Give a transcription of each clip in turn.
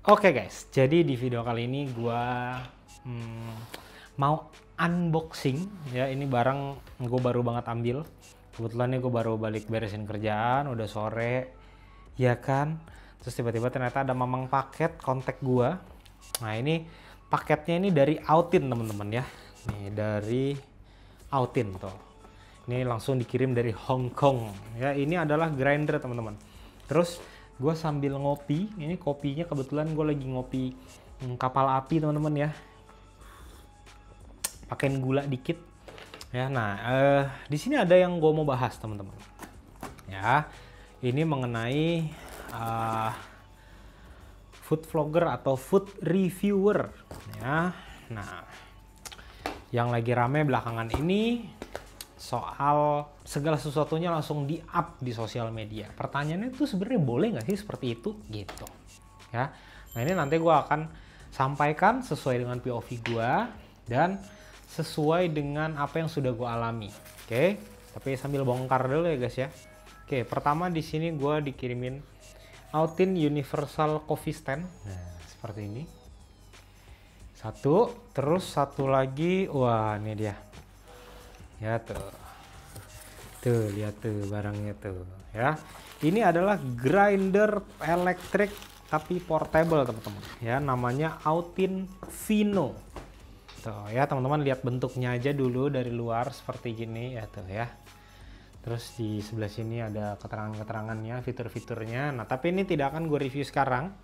Oke guys, jadi di video kali ini gua mau unboxing ya. Ini barang gue baru banget ambil. Kebetulan nih gue baru balik beresin kerjaan, udah sore, ya kan. Terus tiba-tiba ternyata ada mamang paket kontak gua. Nah ini paketnya ini dari Autin teman-teman ya. Nih dari Autin tuh. Ini langsung dikirim dari Hong Kong ya. Ini adalah grinder teman-teman. Terus gue sambil ngopi, ini kopinya kebetulan gue lagi ngopi kapal api teman-teman ya, pakein gula dikit ya. Nah di sini ada yang gue mau bahas teman-teman ya. Ini mengenai food vlogger atau food reviewer ya. Nah yang lagi rame belakangan ini soal segala sesuatunya langsung di-up di sosial media. Pertanyaannya itu sebenarnya boleh nggak sih seperti itu gitu ya. Nah ini nanti gue akan sampaikan sesuai dengan POV gue dan sesuai dengan apa yang sudah gue alami. Oke, tapi sambil bongkar dulu ya guys ya. Oke, pertama di sini gue dikirimin Autin Universal Coffee Stand. Nah seperti ini. Satu, terus satu lagi, wah ini dia. Ya tuh lihat tuh barangnya tuh ya. Ini adalah grinder elektrik tapi portable teman-teman ya, namanya Autin Vino tuh ya. Teman-teman lihat bentuknya aja dulu dari luar seperti gini ya tuh ya. Terus di sebelah sini ada keterangan-keterangannya, fitur-fiturnya. Nah tapi ini tidak akan gue review sekarang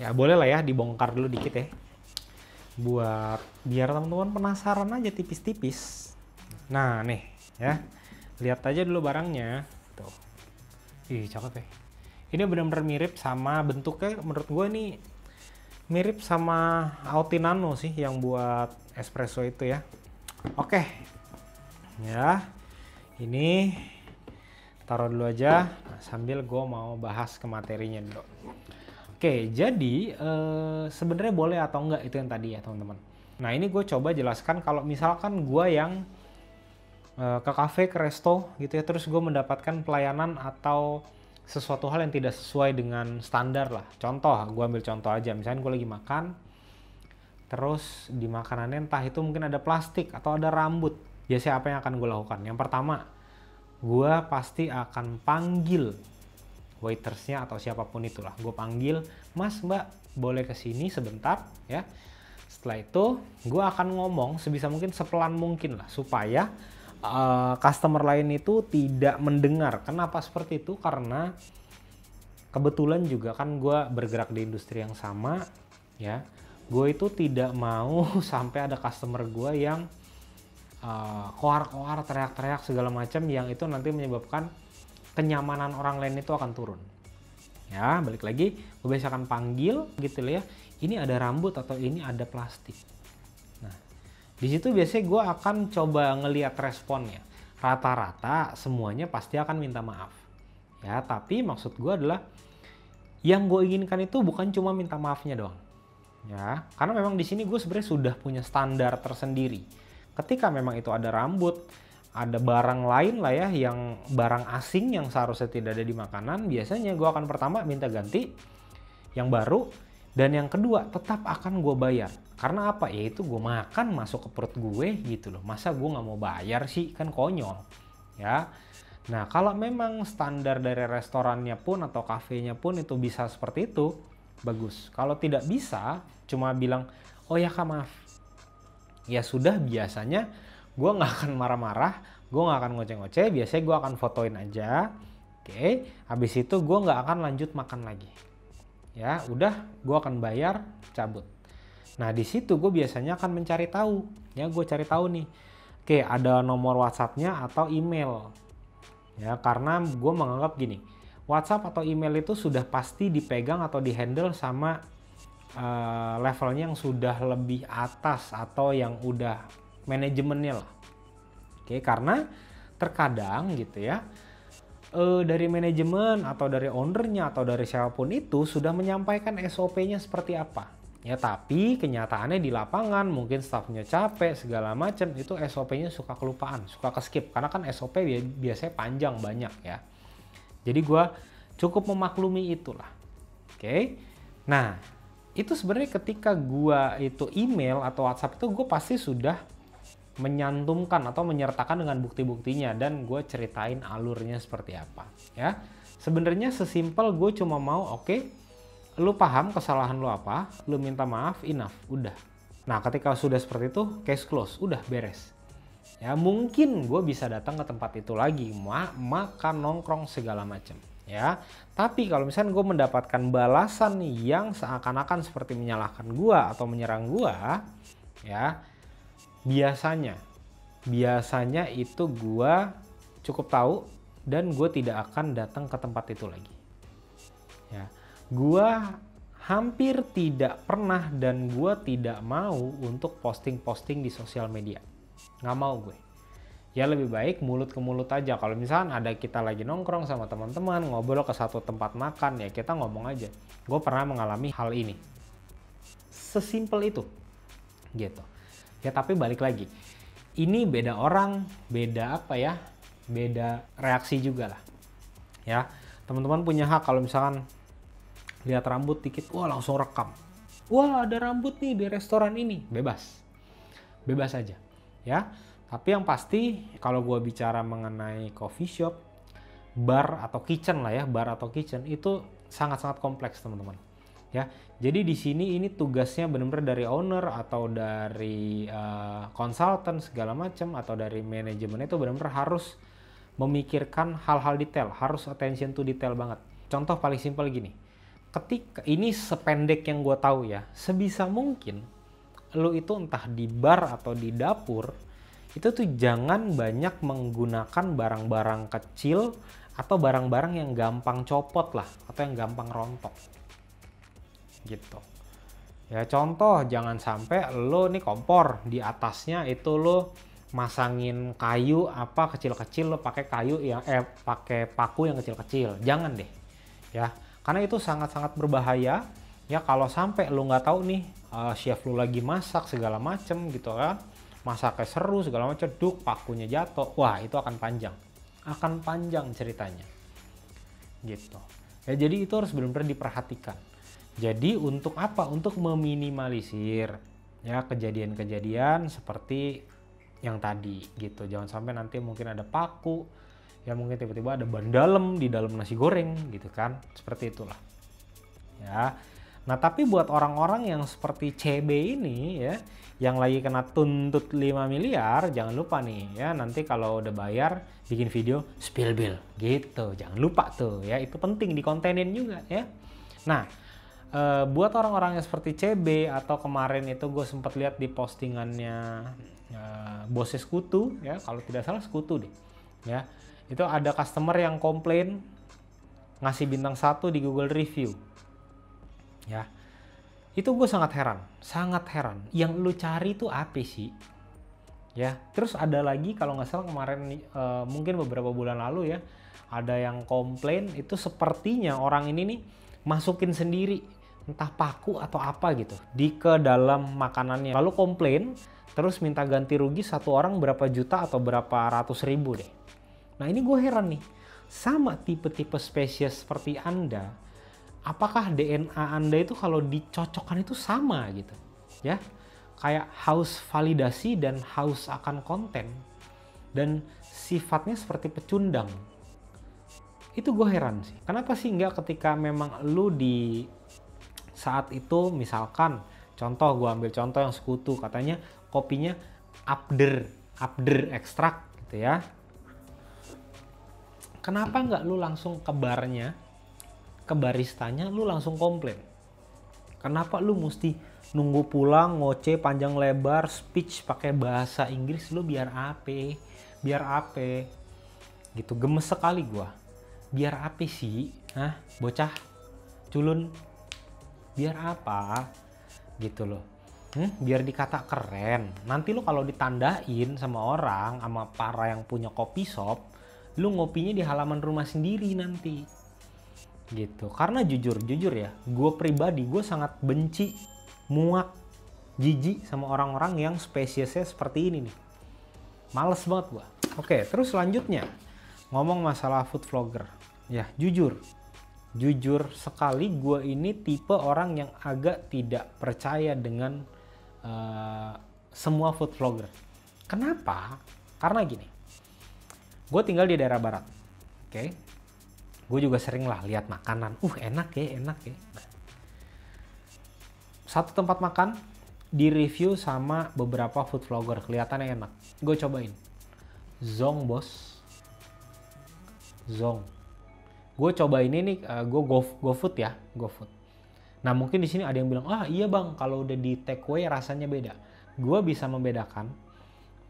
ya, boleh lah ya dibongkar dulu dikit ya, buat biar teman-teman penasaran aja tipis-tipis. Nah nih ya, lihat aja dulu barangnya tuh. Ih cakep ya. Ini benar-benar mirip sama bentuknya, menurut gue nih mirip sama Autin Nano sih yang buat espresso itu ya. Oke ya, ini taruh dulu aja. Nah, sambil gue mau bahas ke materinya dulu. Oke, jadi sebenarnya boleh atau enggak itu yang tadi ya teman-teman. Nah ini gue coba jelaskan kalau misalkan gue yang ke cafe, ke resto gitu ya, terus gue mendapatkan pelayanan atau sesuatu hal yang tidak sesuai dengan standar lah. Contoh, gue ambil contoh aja, misalnya gue lagi makan, terus di makanannya entah itu mungkin ada plastik atau ada rambut. Biasanya apa yang akan gue lakukan? Yang pertama, gue pasti akan panggil waitersnya atau siapapun itulah. Gue panggil, mas mbak boleh kesini sebentar ya. Setelah itu gue akan ngomong sebisa mungkin sepelan mungkin lah, supaya customer lain itu tidak mendengar. Kenapa seperti itu? Karena kebetulan juga kan gue bergerak di industri yang sama ya. Gue itu tidak mau sampai ada customer gue yang koar-koar, teriak-teriak segala macam, yang itu nanti menyebabkan kenyamanan orang lain itu akan turun ya. Balik lagi, gue biasa akan panggil gitu ya, ini ada rambut atau ini ada plastik. Nah di situ biasanya gue akan coba ngelihat responnya. Rata-rata semuanya pasti akan minta maaf ya, tapi maksud gue adalah yang gue inginkan itu bukan cuma minta maafnya doang ya, karena memang di sini gue sebenarnya sudah punya standar tersendiri. Ketika memang itu ada rambut, ada barang lain lah ya, yang barang asing yang seharusnya tidak ada di makanan, biasanya gue akan pertama minta ganti yang baru, dan yang kedua tetap akan gue bayar. Karena apa? Ya itu gue makan masuk ke perut gue gitu loh, masa gue nggak mau bayar sih, kan konyol ya. Nah kalau memang standar dari restorannya pun atau kafenya pun itu bisa seperti itu, bagus. Kalau tidak bisa, cuma bilang oh ya kak maaf, ya sudah, biasanya gue nggak akan marah-marah, gue nggak akan ngoceh-ngoceh, biasanya gue akan fotoin aja. Oke, habis itu gue nggak akan lanjut makan lagi ya, udah gue akan bayar, cabut. Nah di situ gue biasanya akan mencari tahu ya, gue cari tahu nih, oke ada nomor WhatsAppnya atau email ya, karena gue menganggap gini, WhatsApp atau email itu sudah pasti dipegang atau dihandle sama levelnya yang sudah lebih atas atau yang udah manajemennya lah. Oke, karena terkadang gitu ya, dari manajemen atau dari ownernya atau dari siapapun itu sudah menyampaikan SOP-nya seperti apa ya, tapi kenyataannya di lapangan mungkin staffnya capek segala macam, itu SOP-nya suka kelupaan, suka ke-skip, karena kan SOP biasanya panjang banyak ya. Jadi gue cukup memaklumi itulah. Oke. Nah itu sebenarnya ketika gua itu email atau WhatsApp itu gue pasti sudah menyantumkan atau menyertakan dengan bukti-buktinya dan gue ceritain alurnya seperti apa ya. Sebenarnya sesimpel gue cuma mau oke, lu paham kesalahan lu apa, lu minta maaf, enough, udah. Nah ketika sudah seperti itu, case close, udah beres. Ya mungkin gue bisa datang ke tempat itu lagi, makan, nongkrong segala macam. Ya, tapi kalau misalnya gue mendapatkan balasan yang seakan-akan seperti menyalahkan gue atau menyerang gue, ya biasanya itu gue cukup tahu dan gue tidak akan datang ke tempat itu lagi. Ya, gue hampir tidak pernah dan gue tidak mau untuk posting-posting di sosial media. Nggak mau gue. Ya lebih baik mulut ke mulut aja. Kalau misalnya ada kita lagi nongkrong sama teman-teman, ngobrol ke satu tempat makan, ya kita ngomong aja. Gue pernah mengalami hal ini. Sesimpel itu. Gitu. Ya tapi balik lagi. Ini beda orang, beda apa ya? Beda reaksi juga lah. Ya, teman-teman punya hak kalau misalkan lihat rambut dikit, wah langsung rekam. Wah ada rambut nih di restoran ini. Bebas. Bebas aja. Ya. Tapi yang pasti kalau gue bicara mengenai coffee shop, bar atau kitchen lah ya, bar atau kitchen itu sangat-sangat kompleks teman-teman. Ya, jadi di sini ini tugasnya benar-benar dari owner atau dari konsultan segala macam atau dari manajemen itu benar-benar harus memikirkan hal-hal detail, harus attention to detail banget. Contoh paling simpel gini, ketika ini sependek yang gue tahu ya, sebisa mungkin lo itu entah di bar atau di dapur itu tuh jangan banyak menggunakan barang-barang kecil atau barang-barang yang gampang copot lah atau yang gampang rontok gitu ya. Contoh jangan sampai lo nih kompor di atasnya itu lo masangin kayu apa kecil-kecil, lo pakai kayu yang pakai paku yang kecil-kecil, jangan deh ya, karena itu sangat-sangat berbahaya ya. Kalau sampai lo nggak tahu nih chef lo lagi masak segala macem gitu kan, masaknya seru segala macam, duk pakunya jatuh, wah itu akan panjang ceritanya gitu ya. Jadi itu harus benar-benar diperhatikan. Jadi untuk apa? Untuk meminimalisir ya kejadian-kejadian seperti yang tadi gitu. Jangan sampai nanti mungkin ada paku ya, mungkin tiba-tiba ada ban dalam di dalam nasi goreng gitu kan, seperti itulah ya. Nah tapi buat orang-orang yang seperti CB ini ya, yang lagi kena tuntut 5 miliar, jangan lupa nih ya, nanti kalau udah bayar bikin video spill bill gitu, jangan lupa tuh ya, itu penting dikontenin juga ya. Nah buat orang-orang yang seperti CB atau kemarin itu gue sempat lihat di postingannya bosnya Sekutu ya, kalau tidak salah Sekutu deh ya, itu ada customer yang komplain ngasih bintang 1 di Google Review ya. Itu gue sangat heran. Yang lu cari itu apa sih? Ya, terus ada lagi kalau nggak salah kemarin mungkin beberapa bulan lalu ya, ada yang komplain itu sepertinya orang ini nih masukin sendiri entah paku atau apa gitu di ke dalam makanannya. Lalu komplain, terus minta ganti rugi satu orang berapa juta atau berapa ratus ribu deh. Nah, ini gue heran nih. Sama tipe-tipe spesies seperti Anda, apakah DNA Anda itu kalau dicocokkan itu sama gitu ya, kayak haus validasi dan haus akan konten dan sifatnya seperti pecundang. Itu gue heran sih, kenapa sih nggak ketika memang lu di saat itu, misalkan contoh, gue ambil contoh yang Sekutu, katanya kopinya Abder ekstrak gitu ya, kenapa nggak lu langsung ke barnya, ke baristanya, lu langsung komplain? Kenapa lu mesti nunggu pulang ngoceh panjang lebar speech pakai bahasa Inggris? Lu biar apa gitu. Gemes sekali gua. Biar apa sih? Hah? Bocah culun. Biar apa? Gitu loh. Biar dikata keren. Nanti lu kalau ditandain sama orang, sama para yang punya kopi shop, lu ngopinya di halaman rumah sendiri nanti. Gitu. Karena jujur ya, gue pribadi gue sangat benci, muak, jijik sama orang-orang yang spesiesnya seperti ini nih. Males banget gue. Oke, terus selanjutnya ngomong masalah food vlogger. Ya, jujur, jujur sekali gue ini tipe orang yang agak tidak percaya dengan semua food vlogger. Kenapa? Karena gini, gue tinggal di daerah barat, oke? Gue juga sering lah lihat makanan, enak ya. Nah, satu tempat makan di-review sama beberapa food vlogger, kelihatannya enak. Gue cobain, Zong bos, Zong. Gue cobain ini, gue GoFood ya, GoFood. Nah mungkin di sini ada yang bilang, iya bang, kalau udah di take away rasanya beda. Gue bisa membedakan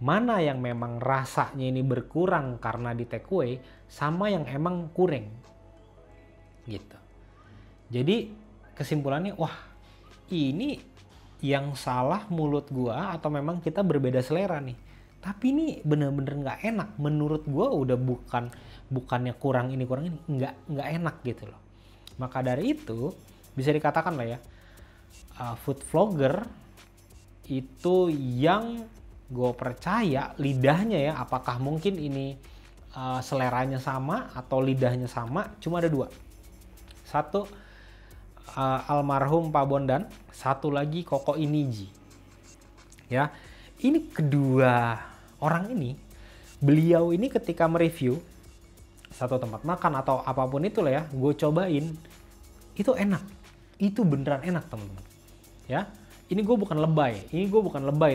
mana yang memang rasanya ini berkurang karena di take away, sama yang emang kurang. Gitu. Jadi kesimpulannya, ini yang salah mulut gue atau memang kita berbeda selera nih. Tapi ini bener-bener nggak enak. Menurut gue udah bukannya kurang ini nggak enak gitu loh. Maka dari itu bisa dikatakan lah ya, food vlogger itu yang gue percaya lidahnya ya, apakah mungkin ini seleranya sama atau lidahnya sama, cuma ada dua. Satu almarhum Pak Bondan, satu lagi Koko Iniji. Ya, ini kedua orang ini, beliau ini ketika mereview satu tempat makan atau apapun itulah ya, gue cobain, itu enak, itu beneran enak teman-teman. Ya, ini gue bukan lebay,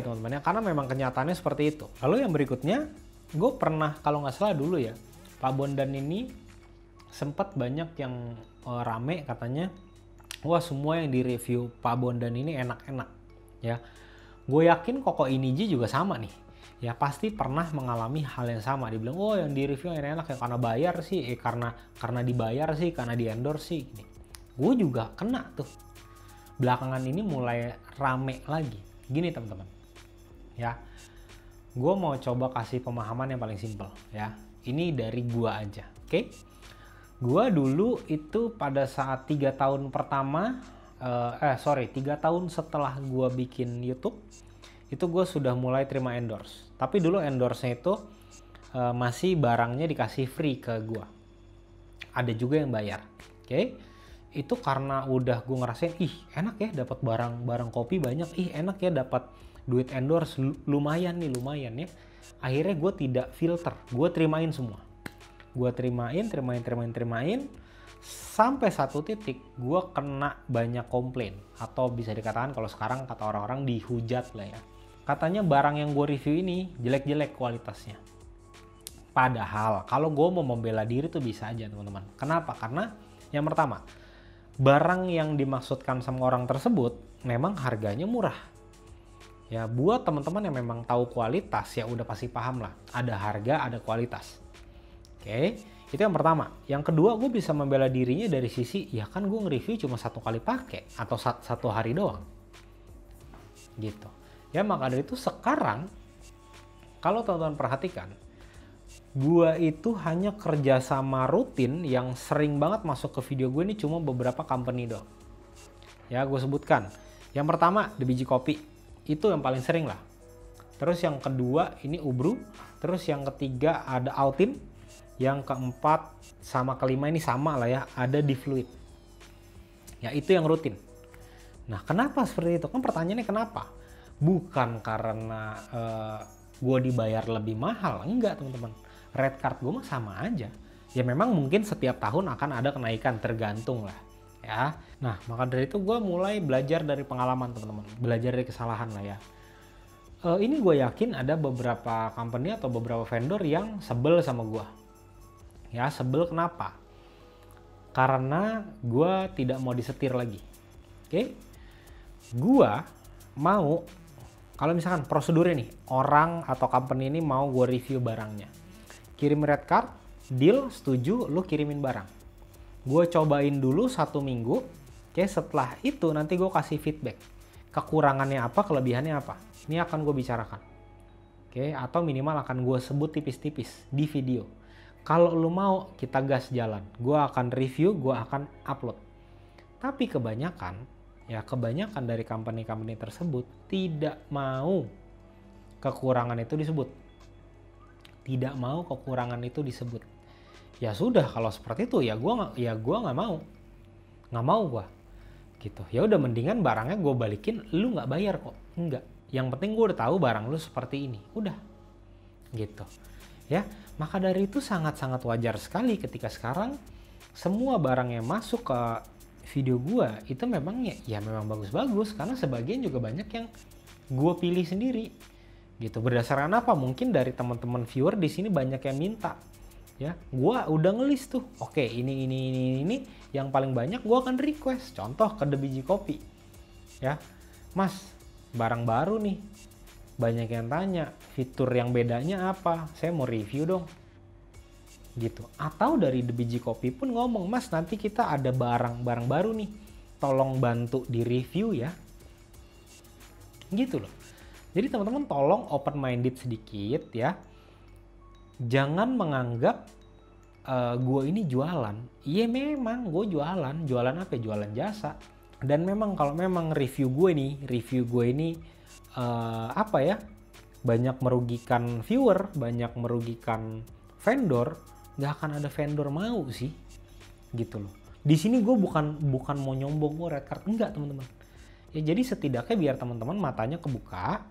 teman-teman ya, karena memang kenyataannya seperti itu. Lalu yang berikutnya, gue pernah kalau nggak salah dulu ya, Pak Bondan ini sempat banyak yang rame katanya, semua yang direview Pak Bondan ini enak-enak ya. Gue yakin Koko Iniji juga sama nih. Ya pasti pernah mengalami hal yang sama. Dibilang, yang di review enak-enak ya karena bayar sih, karena dibayar sih, karena di endorse sih. Gue juga kena tuh. Belakangan ini mulai rame lagi. Gini teman-teman, ya, gue mau coba kasih pemahaman yang paling simpel ya. Ini dari gue aja, oke? Gue dulu itu pada saat 3 tahun pertama, 3 tahun setelah gue bikin YouTube, itu gue sudah mulai terima endorse. Tapi dulu endorse-nya itu masih barangnya dikasih free ke gue. Ada juga yang bayar. Oke. Itu karena udah gue ngerasain, enak ya dapat barang kopi banyak, enak ya dapat duit endorse lumayan ya. Akhirnya gue tidak filter, gue trimain semua. Gue trimain sampai satu titik gue kena banyak komplain, atau bisa dikatakan kalau sekarang kata orang-orang dihujat lah ya. Katanya barang yang gue review ini jelek-jelek kualitasnya. Padahal kalau gue mau membela diri tuh bisa aja teman-teman. Kenapa? Karena yang pertama, barang yang dimaksudkan sama orang tersebut memang harganya murah. Ya buat teman-teman yang memang tahu kualitas ya udah pasti paham lah. Ada harga, ada kualitas. Oke, itu yang pertama. Yang kedua, gue bisa membela dirinya dari sisi, ya kan gue nge-review cuma 1 kali pakai atau 1 hari doang. Gitu. Ya maka dari itu sekarang kalau teman-teman perhatikan, gue itu hanya kerjasama rutin yang sering banget masuk ke video gue ini cuma beberapa company doang. Ya gue sebutkan. Yang pertama The Biji Kopi, itu yang paling sering lah. Terus yang kedua ini Ubru. Terus yang ketiga ada Altim. Yang keempat sama kelima ini sama lah ya, ada Di Fluid. Ya itu yang rutin. Nah kenapa seperti itu? Kan pertanyaannya kenapa? Bukan karena gue dibayar lebih mahal, enggak teman-teman. Red card gue mah sama aja. Ya memang mungkin setiap tahun akan ada kenaikan, tergantung lah ya. Nah maka dari itu gue mulai belajar dari pengalaman teman-teman, belajar dari kesalahan lah ya. Ini gue yakin ada beberapa company atau beberapa vendor yang sebel sama gue. Ya sebel kenapa? Karena gue tidak mau disetir lagi. Oke? Gue mau, kalau misalkan prosedurnya nih, orang atau company ini mau gue review barangnya, kirim red card, deal, setuju, lu kirimin barang. Gue cobain dulu 1 minggu, oke, setelah itu nanti gue kasih feedback. Kekurangannya apa, kelebihannya apa. Ini akan gue bicarakan. Oke, atau minimal akan gue sebut tipis-tipis di video. Kalau lu mau, kita gas jalan. Gue akan review, gue akan upload. Tapi kebanyakan dari company-company tersebut tidak mau kekurangan itu disebut. Ya sudah, kalau seperti itu ya gue nggak mau. nggak mau gua gitu. Ya udah, mendingan barangnya gue balikin, lu nggak bayar kok. Enggak, yang penting gue udah tahu barang lu seperti ini, udah gitu ya. Maka dari itu sangat-sangat wajar sekali ketika sekarang semua barang yang masuk ke video gue itu memang ya memang bagus-bagus, karena sebagian juga banyak yang gue pilih sendiri gitu. Berdasarkan apa? Mungkin dari teman-teman viewer di sini banyak yang minta ya, gue udah ngelis tuh, oke ini yang paling banyak gue akan request. Contoh ke The Biji Kopi ya, Mas barang baru nih, banyak yang tanya fitur yang bedanya apa, saya mau review dong gitu. Atau dari The Biji Kopi pun ngomong, Mas nanti kita ada barang baru nih, tolong bantu di review ya, gitu loh. Jadi teman-teman tolong open minded sedikit ya. Jangan menganggap gue ini jualan. Iya memang gue jualan apa? Jualan jasa. Dan memang kalau memang review gue ini apa ya, banyak merugikan viewer, banyak merugikan vendor, nggak akan ada vendor mau sih, gitu loh. Di sini gue bukan mau nyombong gue red card, enggak teman-teman. Ya jadi setidaknya biar teman-teman matanya kebuka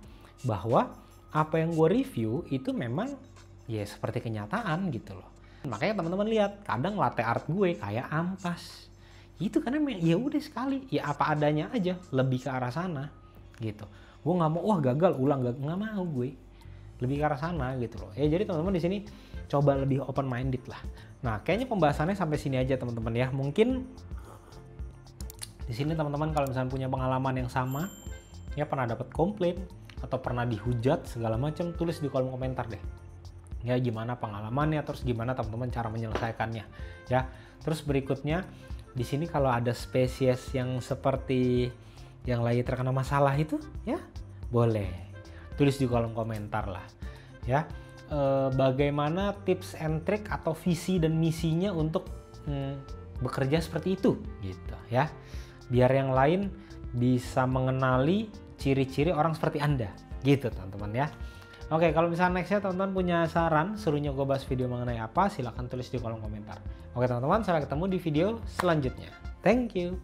bahwa apa yang gue review itu memang ya seperti kenyataan gitu loh. Makanya teman-teman lihat kadang latte art gue kayak ampas. Itu karena ya udah sekali ya apa adanya aja, lebih ke arah sana gitu. Gue nggak mau wah gagal ulang, nggak mau gue. Lebih ke arah sana gitu loh. Ya jadi teman-teman di sini coba lebih open minded lah. Nah, kayaknya pembahasannya sampai sini aja teman-teman ya. Mungkin di sini teman-teman kalau misalnya punya pengalaman yang sama ya, pernah dapat komplain atau pernah dihujat segala macam, tulis di kolom komentar deh. Ya gimana pengalamannya, terus gimana teman-teman cara menyelesaikannya ya. Terus berikutnya di sini kalau ada spesies yang seperti yang lagi terkena masalah itu ya boleh tulis di kolom komentar lah ya. Bagaimana tips and trick atau visi dan misinya untuk bekerja seperti itu gitu ya, biar yang lain bisa mengenali ciri-ciri orang seperti Anda gitu teman-teman ya. Oke, kalau misalnya nextnya teman-teman punya saran serunya gue bahas video mengenai apa, silahkan tulis di kolom komentar. Oke teman-teman, sampai ketemu di video selanjutnya. Thank you.